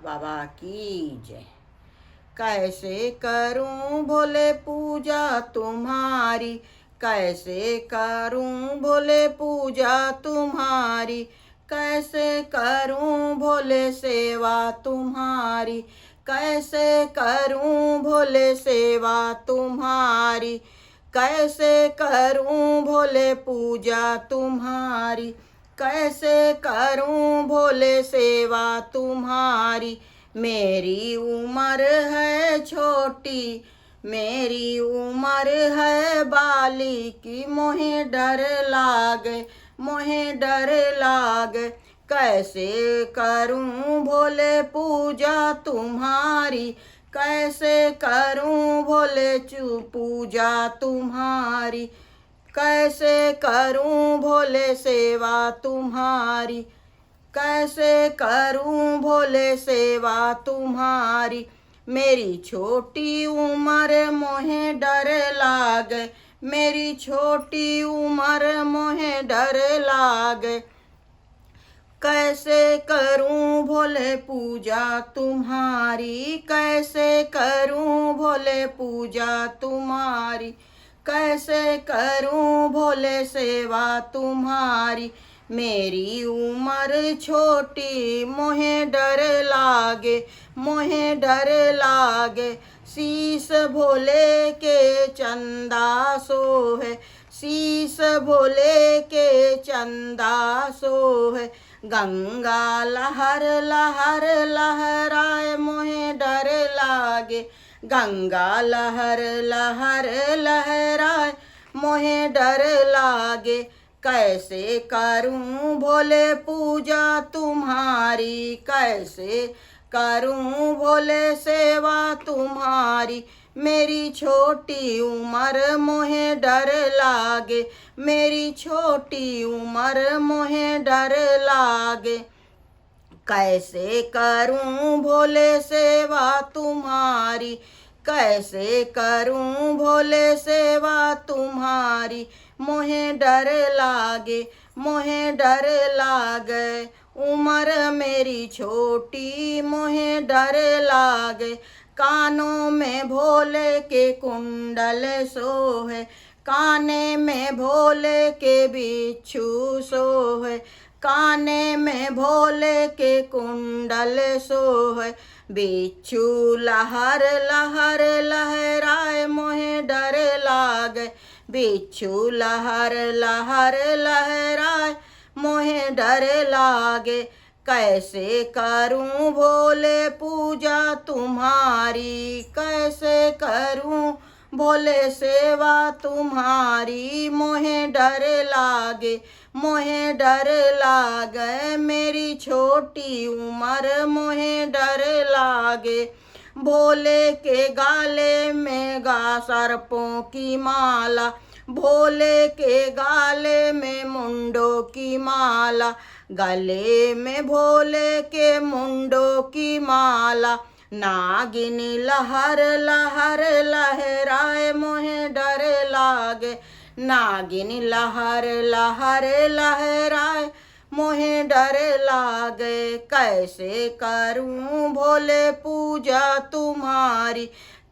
बाबा की जय। कैसे करूं भोले पूजा तुम्हारी, कैसे करूं भोले पूजा तुम्हारी, कैसे करूं भोले सेवा तुम्हारी, कैसे करूं भोले सेवा तुम्हारी, कैसे करूं भोले पूजा तुम्हारी, कैसे करूं भोले सेवा तुम्हारी। मेरी उम्र है छोटी, मेरी उम्र है बाली की, मोहे डर लागे, मोहे डर लागे। कैसे करूं भोले पूजा तुम्हारी, कैसे करूं भोले पूजा तुम्हारी, कैसे करूं भोले सेवा तुम्हारी, कैसे करूं भोले सेवा तुम्हारी। मेरी छोटी उम्र मोहे डर लागे, मेरी छोटी उम्र मोहे डर लागे। कैसे करूं भोले पूजा तुम्हारी, कैसे करूं भोले पूजा तुम्हारी, कैसे करूं भोले सेवा तुम्हारी। मेरी उम्र छोटी मोहे डर लागे, मोहे डर लागे। शीस भोले के चंदा सोहे, शीस भोले के चंदा सोहे। गंगा लहर लहर लहराए मोहे डर लागे, गंगा लहर लहर लहराए मोहे डर लागे। कैसे करूं भोले पूजा तुम्हारी, कैसे करूं भोले सेवा तुम्हारी। मेरी छोटी उम्र मोहे डर लागे, मेरी छोटी उम्र मोहे डर लागे। कैसे करूं भोले सेवा तुम्हारी, कैसे करूं भोले सेवा तुम्हारी। मोहे डर लागे, मोहे डर लागे। उम्र मेरी छोटी मोहे डर लागे। कानों में भोले के कुंडल सोहे, काने में भोले के बिच्छू सोहे, काने में भोले के कुंडल सोहे। बिच्छू लहर लहर लहराए मोहे डर लागे, बिच्छू लहर लहर लहराए मोहे डर लागे। कैसे करूं भोले पूजा तुम्हारी, कैसे करूं भोले सेवा तुम्हारी। मोहे डर लागे, मोहे डर लागे। मेरी छोटी उम्र मोहे डर लागे। भोले के गाले में गा सर्पों की माला, भोले के गाले में मुंडों की माला, गले में भोले के मुंडों की माला। नागिन लहर लहर लहराए मोहे डर लागे, नागिन लहर लहर लहराए मोहे डर लागे। कैसे करूं भोले पूजा तुम्हारी,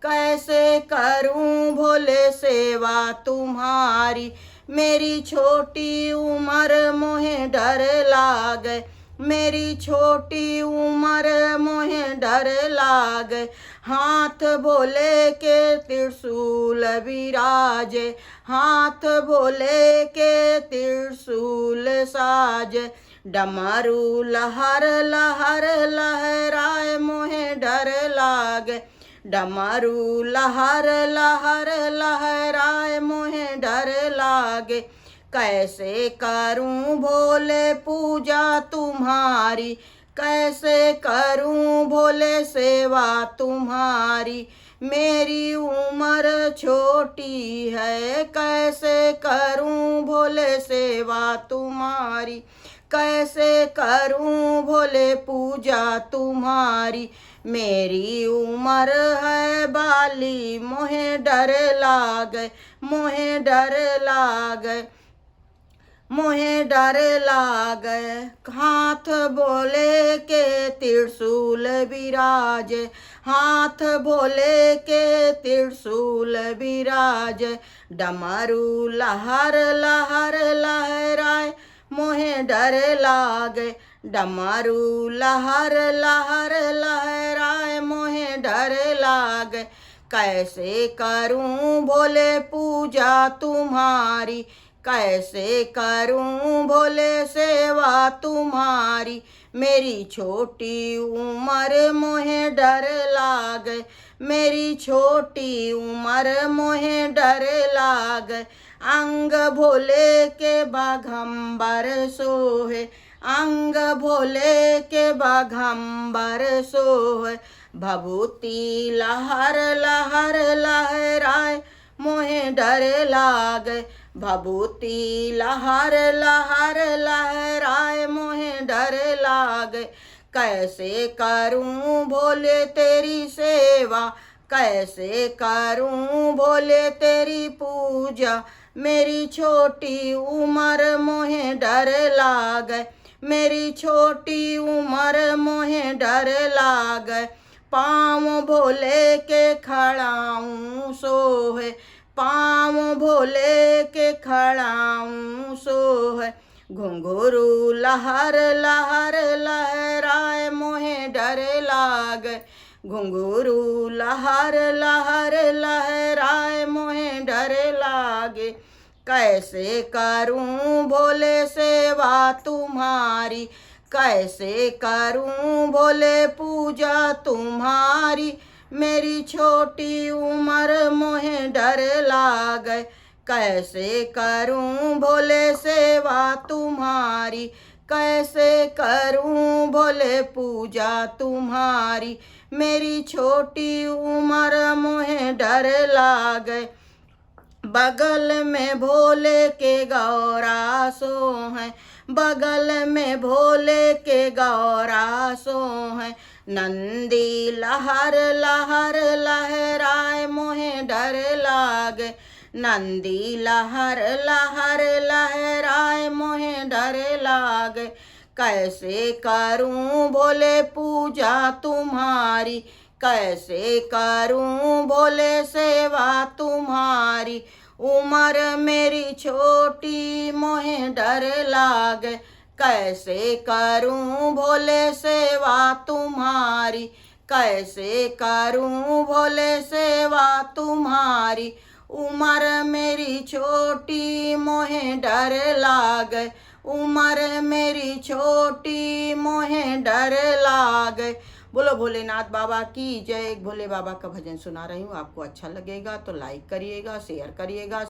कैसे करूं भोले सेवा तुम्हारी। मेरी छोटी उम्र मोहे डर लागे, मेरी छोटी उम्र मोहे डर लागे। हाथ भोले के त्रिशूल विराजे, हाथ भोले के त्रिशूल साजे। डमरू लहर लहर लहराए मोहे डर लागे, डमरू लहर लहर लहराए मोहे डर लागे। कैसे करूं भोले पूजा तुम्हारी, कैसे करूं भोले सेवा तुम्हारी। मेरी उम्र छोटी है, कैसे करूं भोले सेवा तुम्हारी, कैसे करूं भोले पूजा तुम्हारी। मेरी उम्र है बाली मोहे डर लागे, मोहे डर लागे। मोहे डर लागे। हाथ भोले के त्रिशूल विराजे, हाथ भोले के त्रिशूल विराजे। डमरू लहर लहर लहराए, मोहे डर लागे। डमरू लहर लहर लहराए, मोहे डर लागे। कैसे करूं भोले पूजा तुम्हारी, कैसे करूं भोले सेवा तुम्हारी। मेरी छोटी उम्र मोहे डर लागे, मेरी छोटी उम्र मोहे डर लागे। अंग भोले के बाघंबर सोहे, अंग भोले के बाघंबर सोहे। भभूति लहर लहर लहराए, मोहे डर लागे। भभूति लहर लहर लहराए, मोहे डर लागे। कैसे करूं भोले तेरी सेवा, कैसे करूं भोले तेरी पूजा। मेरी छोटी उम्र मोहे डर लागे, मेरी छोटी उम्र मोहे डर लागे। पाँव भोले के खड़ाऊं सोहे, पाँव भोले के खड़ाऊं सोहे। घुंघरू लहर लहर लहराए, मोहे डर लागे। घुंघरू लहर लहर लहराए, मोहे डर लागे। कैसे करूं भोले सेवा तुम्हारी, कैसे करूं भोले पूजा तुम्हारी। मेरी छोटी उम्र मोहे डर लागे। कैसे करूं भोले सेवा तुम्हारी, कैसे करूं भोले पूजा तुम्हारी। मेरी छोटी उम्र मोहे डर लागे। बगल में भोले के गौरा सो हैं, बगल में भोले के गौरा सो हैं। नंदी लहर लहर लहराए, मोहे डर लागे। नंदी लहर लहर लहराए, मोहे डर लागे। कैसे करूं भोले पूजा तुम्हारी, कैसे करूं भोले सेवा तुम्हारी। उम्र मेरी छोटी मोहे डर लागे। कैसे करूं भोले सेवा तुम्हारी, कैसे करूं भोले सेवा तुम्हारी। उम्र मेरी छोटी मोहे डर लागे, उम्र मेरी छोटी मोहे डर लागे। बोलो भोलेनाथ बाबा की जय। भोले बाबा का भजन सुना रही हूँ, आपको अच्छा लगेगा तो लाइक करिएगा, शेयर करिएगा।